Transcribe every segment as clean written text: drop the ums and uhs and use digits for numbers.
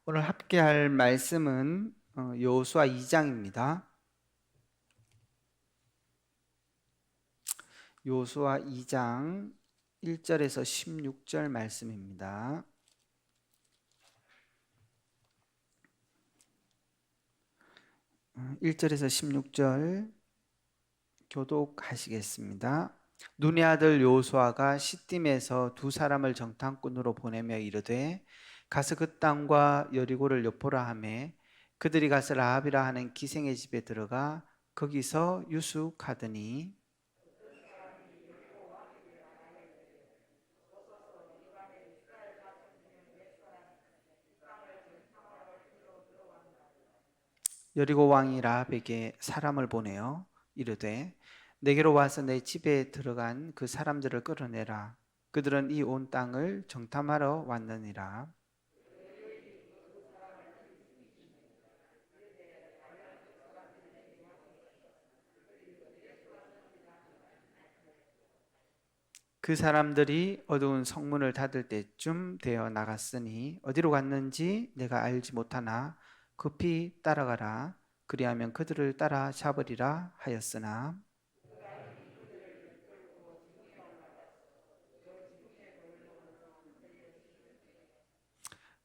오늘 함께할 말씀은 여호수아 2장입니다. 여호수아 2장 1절에서 16절 말씀입니다. 1절에서 16절 교독하시겠습니다. 눈의 아들 여호수아가 시딤에서 두 사람을 정탐꾼으로 보내며 이르되 가서 그 땅과 여리고를 엿보라 하매 그들이 가서 라합이라 하는 기생의 집에 들어가 거기서 유숙하더니 여리고 왕이 라합에게 사람을 보내어 이르되 내게로 와서 내 집에 들어간 그 사람들을 끌어내라. 그들은 이 온 땅을 정탐하러 왔느니라. 그 사람들이 어두운 성문을 닫을 때쯤 되어 나갔으니 어디로 갔는지 내가 알지 못하나 급히 따라가라. 그리하면 그들을 따라 잡으리라 하였으나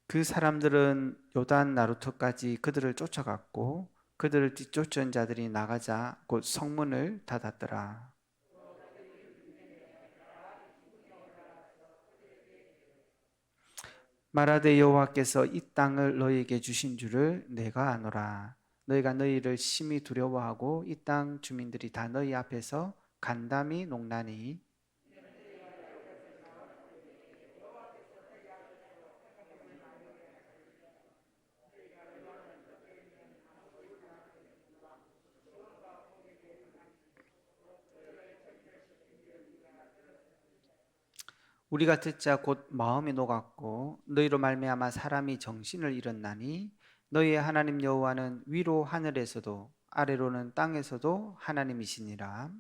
그 사람들은 요단 나루터까지 그들을 쫓아갔고 그들을 뒤쫓은 자들이 나가자 곧 성문을 닫았더라. 말하되 여호와께서 이 땅을 너희에게 주신 줄을 내가 아노라. 너희가 너희를 심히 두려워하고 이 땅 주민들이 다 너희 앞에서 간담이 농나니 우리가 듣자 곧 마음이 녹았고 너희로 말미암아 사람이 정신을 잃었나니 너희의 하나님 여호와는 위로 하늘에서도 아래로는 땅에서도 하나님이시니라.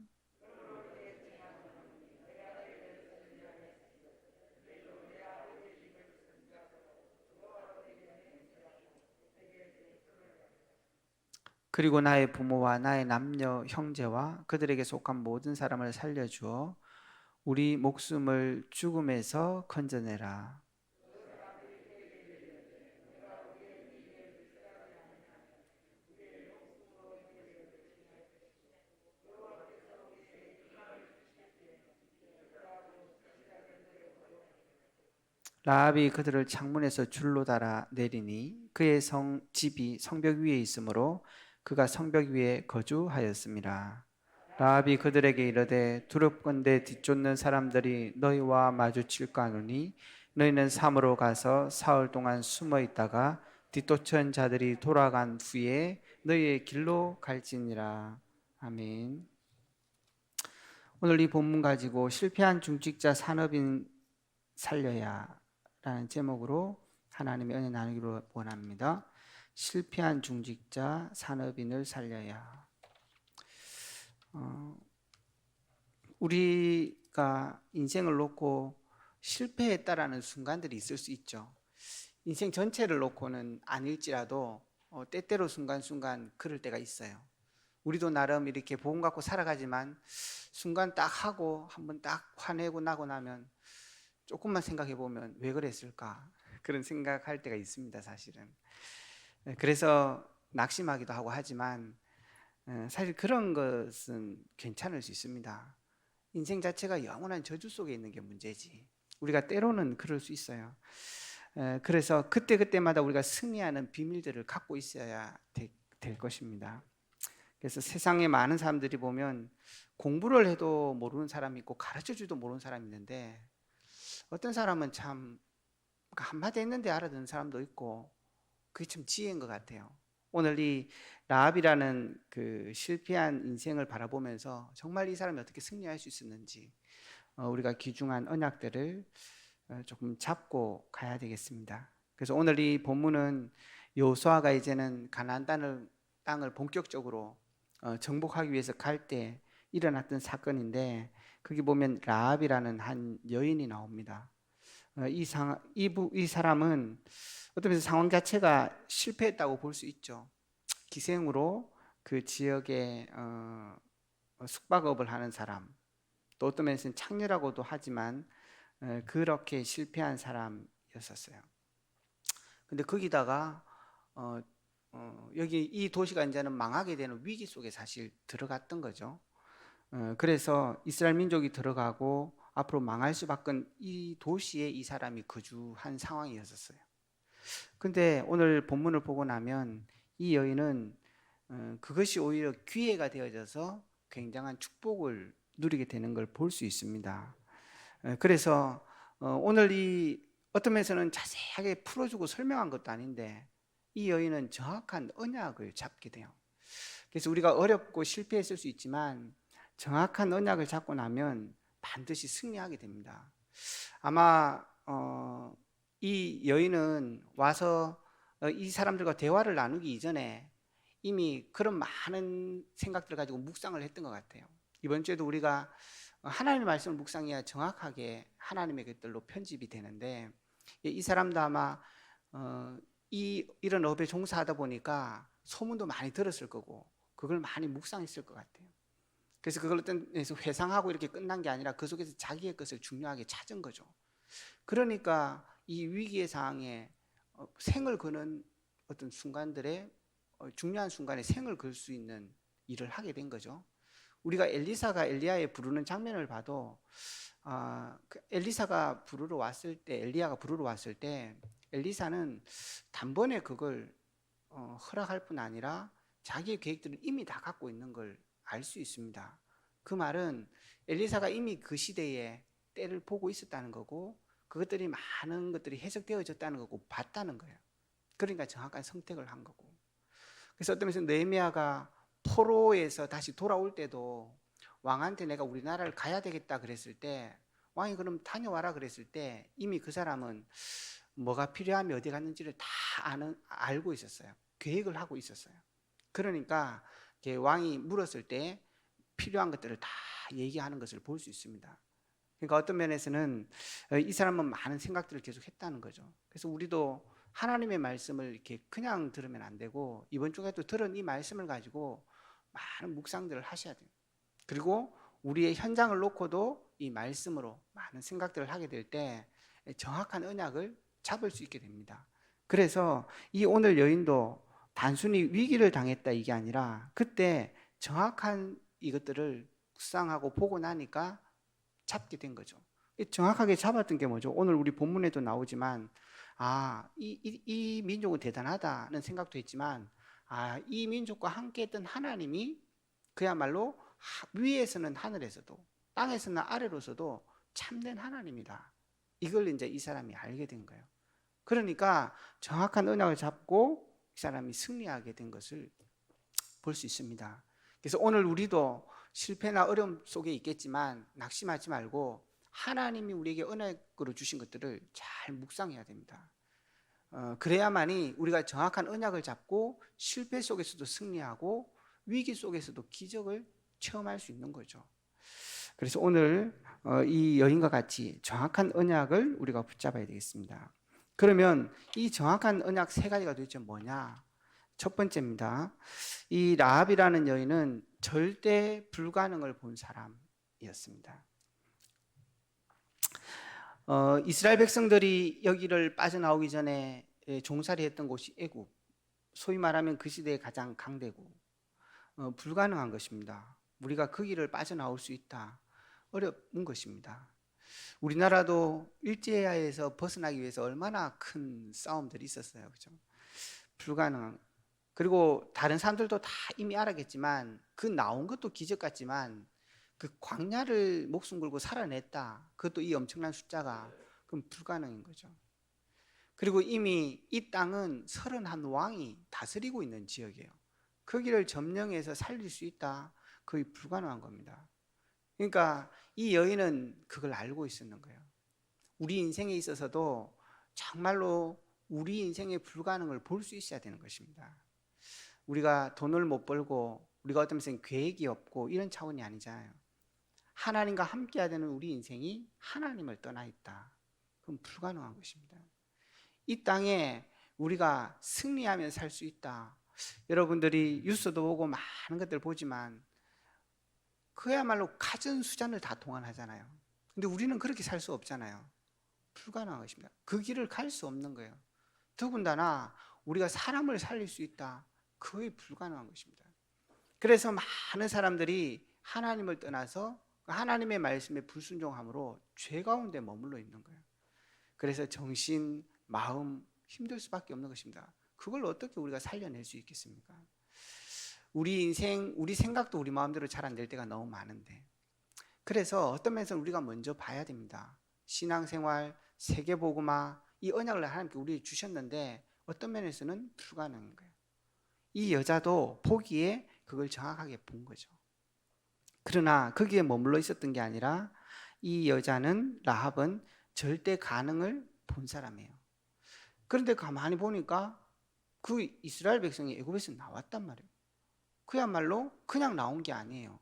그리고 나의 부모와 나의 남녀 형제와 그들에게 속한 모든 사람을 살려주어 우리 목숨을 죽음에서 건져내라. 라합이 그들을 창문에서 줄로 달아 내리니 그의 집이 성벽 위에 있으므로 그가 성벽 위에 거주하였습니다. 라합이 그들에게 이르되 두렵건대 뒤쫓는 사람들이 너희와 마주칠까 하노니 너희는 삼으로 가서 사흘 동안 숨어 있다가 뒤쫓은 자들이 돌아간 후에 너희의 길로 갈지니라. 아멘. 오늘 이 본문 가지고 실패한 중직자 산업인 살려야 라는 제목으로 하나님의 은혜 나누기로 원합니다. 실패한 중직자 산업인을 살려야. 우리가 인생을 놓고 실패했다라는 순간들이 있을 수 있죠. 인생 전체를 놓고는 아닐지라도 때때로 순간순간 그럴 때가 있어요. 우리도 나름 이렇게 복음 갖고 살아가지만 순간 딱 하고 한번 딱 화내고 나고 나면 조금만 생각해 보면 왜 그랬을까 그런 생각할 때가 있습니다, 사실은. 그래서 낙심하기도 하고 하지만 사실 그런 것은 괜찮을 수 있습니다. 인생 자체가 영원한 저주 속에 있는 게 문제지. 우리가 때로는 그럴 수 있어요. 그래서 그때그때마다 우리가 승리하는 비밀들을 갖고 있어야 될 것입니다. 그래서 세상에 많은 사람들이 보면 공부를 해도 모르는 사람이 있고 가르쳐줘도 모르는 사람이 있는데 어떤 사람은 참 한마디 했는데 알아듣는 사람도 있고 그게 참 지혜인 것 같아요. 오늘 이 라합이라는 그 실패한 인생을 바라보면서 정말 이 사람이 어떻게 승리할 수 있었는지 우리가 귀중한 언약들을 조금 잡고 가야 되겠습니다. 그래서 오늘 이 본문은 여호수아가 이제는 가나안 땅을 본격적으로 정복하기 위해서 갈 때 일어났던 사건인데 거기 보면 라합이라는 한 여인이 나옵니다. 이 사람은 어떤 면에서 상황 자체가 실패했다고 볼 수 있죠. 기생으로 그 지역에 숙박업을 하는 사람, 또 어떤 면에서는 창녀라고도 하지만 그렇게 실패한 사람이었었어요. 근데 거기다가 여기 이 도시가 이제는 망하게 되는 위기 속에 사실 들어갔던 거죠. 그래서 이스라엘 민족이 들어가고 앞으로 망할 수밖에 이 도시에 이 사람이 거주한 상황이었었어요. 근데 오늘 본문을 보고 나면 이 여인은 그것이 오히려 기회가 되어져서 굉장한 축복을 누리게 되는 걸 볼 수 있습니다. 그래서 오늘 이 어떤 면에서는 자세하게 풀어주고 설명한 것도 아닌데 이 여인은 정확한 언약을 잡게 돼요. 그래서 우리가 어렵고 실패했을 수 있지만 정확한 언약을 잡고 나면 반드시 승리하게 됩니다. 아마 이 여인은 와서 이 사람들과 대화를 나누기 이전에 이미 그런 많은 생각들을 가지고 묵상을 했던 것 같아요. 이번 주에도 우리가 하나님의 말씀을 묵상해야 정확하게 하나님의 것들로 편집이 되는데 이 사람도 아마 이런 업에 종사하다 보니까 소문도 많이 들었을 거고 그걸 많이 묵상했을 것 같아요. 그래서 그걸 어떤 회상하고 이렇게 끝난 게 아니라 그 속에서 자기의 것을 중요하게 찾은 거죠. 그러니까 이 위기의 상황에 생을 거는 어떤 순간들에 중요한 순간에 생을 걸 수 있는 일을 하게 된 거죠. 우리가 엘리사가 엘리야에 부르는 장면을 봐도 엘리사가 부르러 왔을 때 엘리야가 부르러 왔을 때 엘리사는 단번에 그걸 허락할 뿐 아니라 자기의 계획들을 이미 다 갖고 있는 걸 알 수 있습니다. 그 말은 엘리사가 이미 그 시대에 때를 보고 있었다는 거고 그것들이 많은 것들이 해석되어졌다는 거고 봤다는 거예요. 그러니까 정확한 선택을 한 거고. 그래서 어떤 면에서 느헤미야가 포로에서 다시 돌아올 때도 왕한테 내가 우리나라를 가야 되겠다 그랬을 때 왕이 그럼 다녀와라 그랬을 때 이미 그 사람은 뭐가 필요하며 어디 갔는지를 다 알고 있었어요. 계획을 하고 있었어요. 그러니까 왕이 물었을 때 필요한 것들을 다 얘기하는 것을 볼 수 있습니다. 그러니까 어떤 면에서는 이 사람은 많은 생각들을 계속 했다는 거죠. 그래서 우리도 하나님의 말씀을 이렇게 그냥 들으면 안 되고 이번 주에도 들은 이 말씀을 가지고 많은 묵상들을 하셔야 돼요. 그리고 우리의 현장을 놓고도 이 말씀으로 많은 생각들을 하게 될 때 정확한 언약을 잡을 수 있게 됩니다. 그래서 이 오늘 여인도 단순히 위기를 당했다 이게 아니라 그때 정확한 이것들을 묵상하고 보고 나니까 잡게 된 거죠. 정확하게 잡았던 게 뭐죠? 오늘 우리 본문에도 나오지만 이 민족은 대단하다는 생각도 했지만 이 민족과 함께 했던 하나님이 그야말로 위에서는 하늘에서도 땅에서는 아래로서도 참된 하나님이다. 이걸 이제 이 사람이 알게 된 거예요. 그러니까 정확한 언약을 잡고 이 사람이 승리하게 된 것을 볼 수 있습니다. 그래서 오늘 우리도 실패나 어려움 속에 있겠지만 낙심하지 말고 하나님이 우리에게 언약으로 주신 것들을 잘 묵상해야 됩니다. 그래야만이 우리가 정확한 언약을 잡고 실패 속에서도 승리하고 위기 속에서도 기적을 체험할 수 있는 거죠. 그래서 오늘 이 여인과 같이 정확한 언약을 우리가 붙잡아야 되겠습니다. 그러면 이 정확한 언약 세 가지가 도대체 뭐냐? 첫 번째입니다. 이 라합이라는 여인은 절대 불가능을 본 사람이었습니다. 이스라엘 백성들이 여기를 빠져나오기 전에 종살이 했던 곳이 애굽, 소위 말하면 그 시대의 가장 강대국. 불가능한 것입니다. 우리가 그 길을 빠져나올 수 있다. 어려운 것입니다. 우리나라도 일제하에서 벗어나기 위해서 얼마나 큰 싸움들이 있었어요. 그죠? 불가능한. 그리고 다른 사람들도 다 이미 알았겠지만 그 나온 것도 기적 같지만 그 광야를 목숨 걸고 살아냈다. 그것도 이 엄청난 숫자가 그럼 불가능인 거죠. 그리고 이미 이 땅은 31왕이 다스리고 있는 지역이에요. 거기를 점령해서 살릴 수 있다. 거의 불가능한 겁니다. 그러니까 이 여인은 그걸 알고 있었는 거예요. 우리 인생에 있어서도 정말로 우리 인생의 불가능을 볼 수 있어야 되는 것입니다. 우리가 돈을 못 벌고 우리가 어떤 면에서 계획이 없고 이런 차원이 아니잖아요. 하나님과 함께 해야 되는 우리 인생이 하나님을 떠나 있다. 그건 불가능한 것입니다. 이 땅에 우리가 승리하면 살 수 있다. 여러분들이 뉴스도 보고 많은 것들 보지만 그야말로 가전수잔을 다 동원하잖아요. 근데 우리는 그렇게 살 수 없잖아요. 불가능한 것입니다. 그 길을 갈 수 없는 거예요. 더군다나 우리가 사람을 살릴 수 있다. 거의 불가능한 것입니다. 그래서 많은 사람들이 하나님을 떠나서 하나님의 말씀에 불순종함으로 죄 가운데 머물러 있는 거예요. 그래서 정신, 마음 힘들 수밖에 없는 것입니다. 그걸 어떻게 우리가 살려낼 수 있겠습니까? 우리 인생, 우리 생각도 우리 마음대로 잘 안 될 때가 너무 많은데, 그래서 어떤 면에서 우리가 먼저 봐야 됩니다. 신앙생활, 세계복음화, 이 언약을 하나님께 우리 주셨는데 어떤 면에서는 불가능한 거예요. 이 여자도 보기에 그걸 정확하게 본 거죠. 그러나 거기에 머물러 있었던 게 아니라 이 여자는, 라합은 절대 가능을 본 사람이에요. 그런데 가만히 보니까 그 이스라엘 백성이 애굽에서 나왔단 말이에요. 그야말로 그냥 나온 게 아니에요.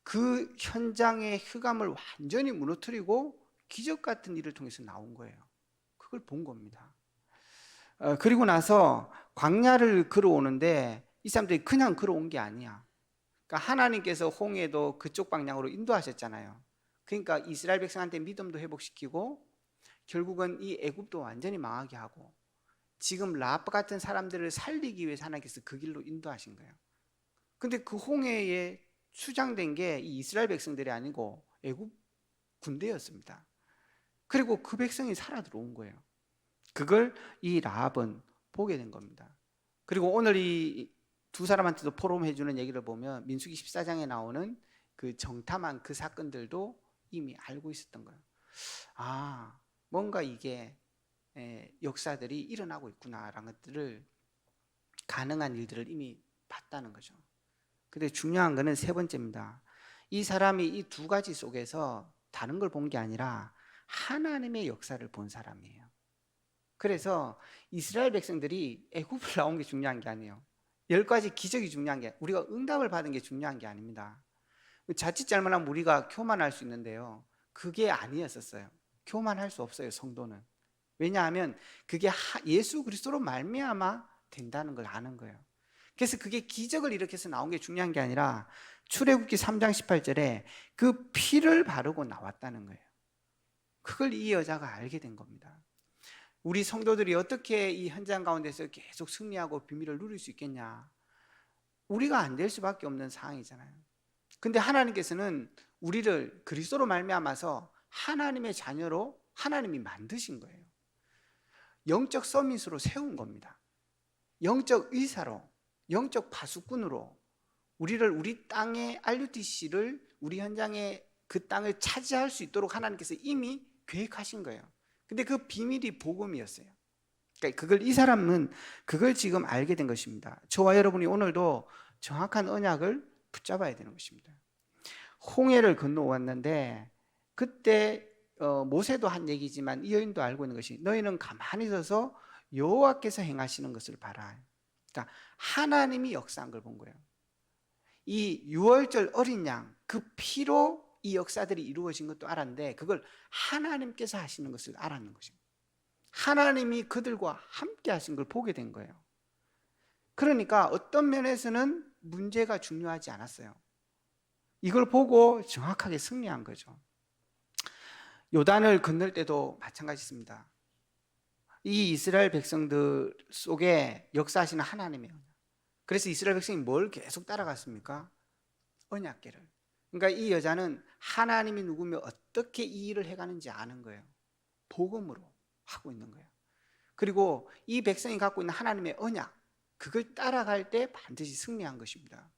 그 현장의 흑암을 완전히 무너뜨리고 기적 같은 일을 통해서 나온 거예요. 그걸 본 겁니다. 그리고 나서 광야를 걸어오는데 이 사람들이 그냥 걸어온 게 아니야. 그러니까 하나님께서 홍해도 그쪽 방향으로 인도하셨잖아요. 그러니까 이스라엘 백성한테 믿음도 회복시키고 결국은 이 애굽도 완전히 망하게 하고 지금 라합 같은 사람들을 살리기 위해서 하나님께서 그 길로 인도하신 거예요. 근데 그 홍해에 수장된 게 이 이스라엘 백성들이 아니고 애굽 군대였습니다. 그리고 그 백성이 살아 들어온 거예요. 그걸 이 라합은 보게 된 겁니다. 그리고 오늘 이 두 사람한테도 포럼해 주는 얘기를 보면 민수기 14장에 나오는 그 정탐한 그 사건들도 이미 알고 있었던 거예요. 아, 뭔가 이게 역사들이 일어나고 있구나라는 것들을, 가능한 일들을 이미 봤다는 거죠. 근데 중요한 거는 세 번째입니다. 이 사람이 이 두 가지 속에서 다른 걸 본 게 아니라 하나님의 역사를 본 사람이에요. 그래서 이스라엘 백성들이 애굽을 나온 게 중요한 게 아니에요. 10가지 기적이 중요한 게, 우리가 응답을 받은 게 중요한 게 아닙니다. 자칫 잘못하면 우리가 교만할 수 있는데요, 그게 아니었었어요. 교만할 수 없어요, 성도는. 왜냐하면 그게 예수 그리스도로 말미암아 된다는 걸 아는 거예요. 그래서 그게 기적을 일으켜서 나온 게 중요한 게 아니라 출애굽기 3장 18절에 그 피를 바르고 나왔다는 거예요. 그걸 이 여자가 알게 된 겁니다. 우리 성도들이 어떻게 이 현장 가운데서 계속 승리하고 비밀을 누릴 수 있겠냐? 우리가 안 될 수밖에 없는 상황이잖아요. 근데 하나님께서는 우리를 그리스도로 말미암아서 하나님의 자녀로 하나님이 만드신 거예요. 영적 서밋으로 세운 겁니다. 영적 의사로, 영적 파수꾼으로 우리를, 우리 땅의 RUTC를, 우리 현장의 그 땅을 차지할 수 있도록 하나님께서 이미 계획하신 거예요. 근데 그 비밀이 복음이었어요. 그러니까 그걸, 이 사람은 그걸 지금 알게 된 것입니다. 저와 여러분이 오늘도 정확한 언약을 붙잡아야 되는 것입니다. 홍해를 건너왔는데 그때 모세도 한 얘기지만 이 여인도 알고 있는 것이, 너희는 가만히 서서 여호와께서 행하시는 것을 봐라. 그러니까 하나님이 역사한 걸 본 거예요. 이 유월절 어린 양, 그 피로 이 역사들이 이루어진 것도 알았는데 그걸 하나님께서 하시는 것을 알았는 것입니다. 하나님이 그들과 함께 하신 걸 보게 된 거예요. 그러니까 어떤 면에서는 문제가 중요하지 않았어요. 이걸 보고 정확하게 승리한 거죠. 요단을 건널 때도 마찬가지입니다. 이 이스라엘 백성들 속에 역사하시는 하나님의 언약. 그래서 이스라엘 백성이 뭘 계속 따라갔습니까? 언약궤를. 그러니까 이 여자는 하나님이 누구며 어떻게 이 일을 해가는지 아는 거예요. 복음으로 하고 있는 거예요. 그리고 이 백성이 갖고 있는 하나님의 언약, 그걸 따라갈 때 반드시 승리한 것입니다.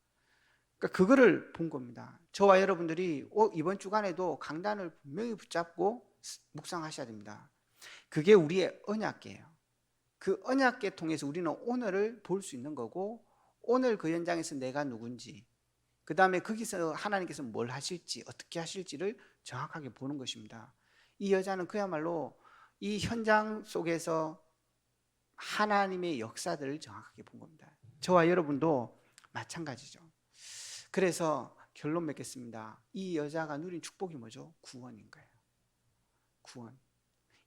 그러니까 그거를 본 겁니다. 저와 여러분들이 이번 주간에도 강단을 분명히 붙잡고 묵상하셔야 됩니다. 그게 우리의 언약궤예요. 그 언약궤 통해서 우리는 오늘을 볼 수 있는 거고, 오늘 그 현장에서 내가 누군지, 그 다음에 거기서 하나님께서 뭘 하실지, 어떻게 하실지를 정확하게 보는 것입니다. 이 여자는 그야말로 이 현장 속에서 하나님의 역사들을 정확하게 본 겁니다. 저와 여러분도 마찬가지죠. 그래서 결론 맺겠습니다. 이 여자가 누린 축복이 뭐죠? 구원인 거예요. 구원.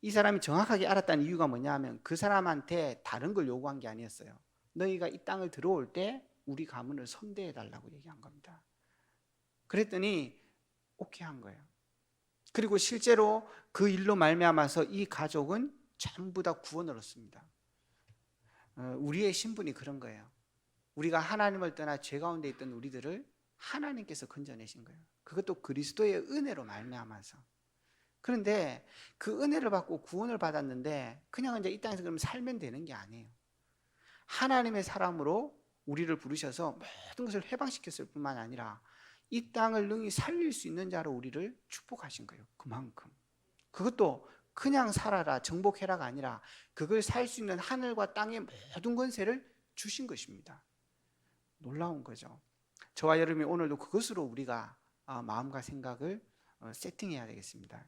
이 사람이 정확하게 알았다는 이유가 뭐냐 하면 그 사람한테 다른 걸 요구한 게 아니었어요. 너희가 이 땅을 들어올 때 우리 가문을 선대해 달라고 얘기한 겁니다. 그랬더니 오케이 한 거예요. 그리고 실제로 그 일로 말미암아서 이 가족은 전부 다 구원을 얻습니다. 우리의 신분이 그런 거예요. 우리가 하나님을 떠나 죄 가운데 있던 우리들을 하나님께서 건져내신 거예요. 그것도 그리스도의 은혜로 말미암아서. 그런데 그 은혜를 받고 구원을 받았는데 그냥 이제 이 땅에서 그럼 살면 되는 게 아니에요. 하나님의 사람으로 우리를 부르셔서 모든 것을 해방시켰을 뿐만 아니라 이 땅을 능히 살릴 수 있는 자로 우리를 축복하신 거예요. 그만큼. 그것도 그냥 살아라, 정복해라가 아니라 그걸 살 수 있는 하늘과 땅의 모든 권세를 주신 것입니다. 놀라운 거죠. 저와 여러분이 오늘도 그것으로 우리가 마음과 생각을 세팅해야 되겠습니다.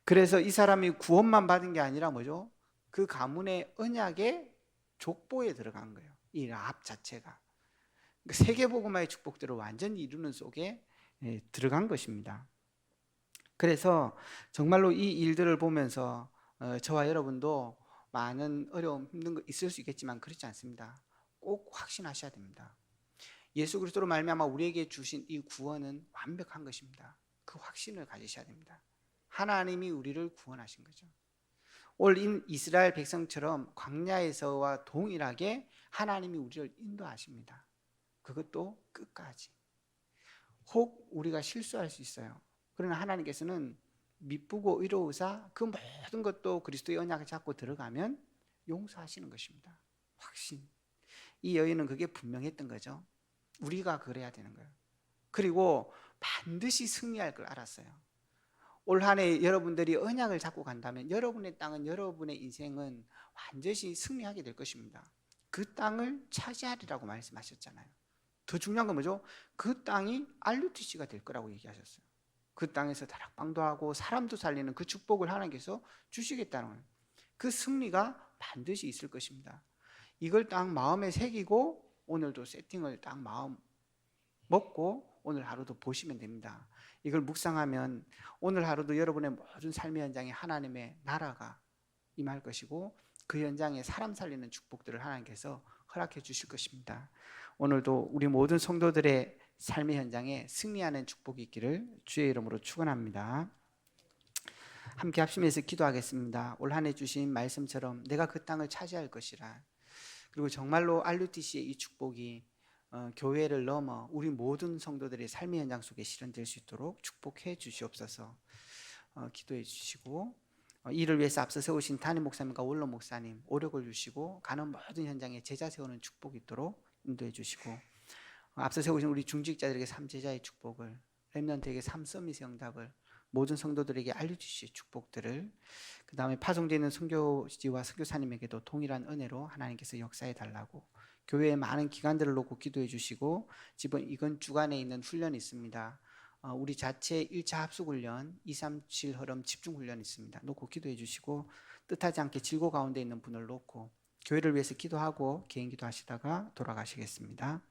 그래서 이 사람이 구원만 받은 게 아니라 뭐죠? 그 가문의 언약의 족보에 들어간 거예요. 이 라합 자체가. 세계복음화의 축복들을 완전히 이루는 속에 들어간 것입니다. 그래서 정말로 이 일들을 보면서 저와 여러분도 많은 어려움, 힘든 거 있을 수 있겠지만 그렇지 않습니다. 꼭 확신하셔야 됩니다. 예수 그리스도로 말미암아 우리에게 주신 이 구원은 완벽한 것입니다. 그 확신을 가지셔야 됩니다. 하나님이 우리를 구원하신 거죠. 올 이스라엘 백성처럼 광야에서와 동일하게 하나님이 우리를 인도하십니다. 그것도 끝까지. 혹 우리가 실수할 수 있어요. 그러나 하나님께서는 미쁘고 의로우사 그 모든 것도 그리스도의 언약을 잡고 들어가면 용서하시는 것입니다. 확신. 이 여인은 그게 분명했던 거죠. 우리가 그래야 되는 거예요. 그리고 반드시 승리할 걸 알았어요. 올 한 해 여러분들이 언약을 잡고 간다면 여러분의 땅은, 여러분의 인생은 완전히 승리하게 될 것입니다. 그 땅을 차지하리라고 말씀하셨잖아요. 더 중요한 건 뭐죠? 그 땅이 RUTC가 될 거라고 얘기하셨어요. 그 땅에서 다락방도 하고 사람도 살리는 그 축복을 하나님께서 주시겠다는 거예요. 그 승리가 반드시 있을 것입니다. 이걸 딱 마음에 새기고 오늘도 세팅을 딱 마음 먹고 오늘 하루도 보시면 됩니다. 이걸 묵상하면 오늘 하루도 여러분의 모든 삶의 현장에 하나님의 나라가 임할 것이고 그 현장에 사람 살리는 축복들을 하나님께서 허락해 주실 것입니다. 오늘도 우리 모든 성도들의 삶의 현장에 승리하는 축복이 있기를 주의 이름으로 축원합니다. 함께 합심해서 기도하겠습니다. 올 한 해 주신 말씀처럼 내가 그 땅을 차지할 것이라. 그리고 정말로 RUTC의 이 축복이 교회를 넘어 우리 모든 성도들의 삶의 현장 속에 실현될 수 있도록 축복해 주시옵소서. 기도해 주시고 이를 위해서 앞서 세우신 담임 목사님과 원로 목사님 오력을 주시고 가는 모든 현장에 제자 세우는 축복이 있도록 인도해 주시고 앞서 세우신 우리 중직자들에게 삼제자의 축복을, 렘넌트에게 삼서밋의 응답을, 모든 성도들에게 RUTC의 축복들을, 그 다음에 파송되어 있는 선교지와 선교사님에게도 동일한 은혜로 하나님께서 역사해 달라고, 교회의 많은 기관들을 놓고 기도해 주시고, 지금 이건 주간에 있는 훈련이 있습니다. 우리 자체 1차 합숙훈련, 237 흐름 집중훈련이 있습니다. 놓고 기도해 주시고, 뜻하지 않게 질고 가운데 있는 분을 놓고 교회를 위해서 기도하고 개인 기도하시다가 돌아가시겠습니다.